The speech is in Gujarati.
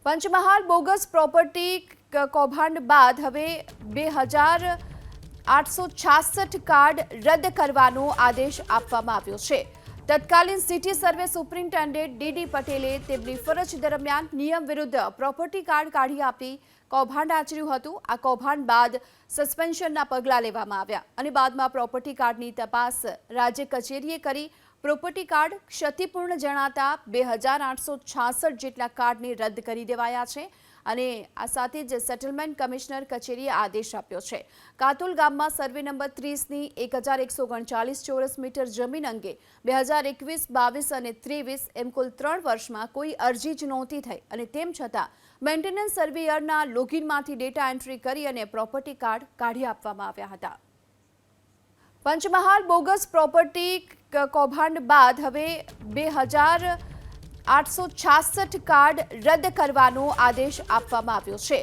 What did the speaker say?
પંચમહાલ બોગસ પ્રોપર્ટી કૌભાંડ બાદ હવે 2866 કાર્ડ રદ કરવાનો આદેશ આપવામાં આવ્યો છે। તત્કાલીન સિટી સર્વે સુપ્રિન્ટેન્ડન્ટ ડીડી પટેલે તેમની ફરજ દરમિયાન નિયમ વિરુદ્ધ પ્રોપર્ટી કાર્ડ કાઢી આપી કૌભાંડ આચર્યું હતું। આ કૌભાંડ બાદ સસ્પેન્શનના પગલાં લેવામાં આવ્યા અને બાદમાં પ્રોપર્ટી કાર્ડની તપાસ રાજ્ય કચેરીએ કરી પ્રોપર્ટી કાર્ડ ક્ષતિપૂર્ણ જણાતા 2866 જેટલા કાર્ડને રદ કરી દેવાયા છે અને આ સાથે જ સેટલમેન્ટ કમિશનર કચેરીએ આદેશ આપ્યો છે। કાતુલ ગામમાં સર્વે નંબર 30ની 1139 ચોરસ મીટર જમીન અંગે 2021, 22 અને 23 એમ કુલ 3 વર્ષમાં કોઈ અરજી જ નહોતી થઈ અને તેમ છતાં મેન્ટેનન્સ સર્વેયરના લોગિનમાંથી ડેટા એન્ટ્રી કરી અને પ્રોપર્ટી કાર્ડ કાઢી આપવામાં આવ્યા હતા। પંચમહાલ બોગસ પ્રોપર્ટી કૌભાંડ બાદ હવે 2866 કાર્ડ રદ કરવાનો આદેશ આપવામાં આવ્યો છે।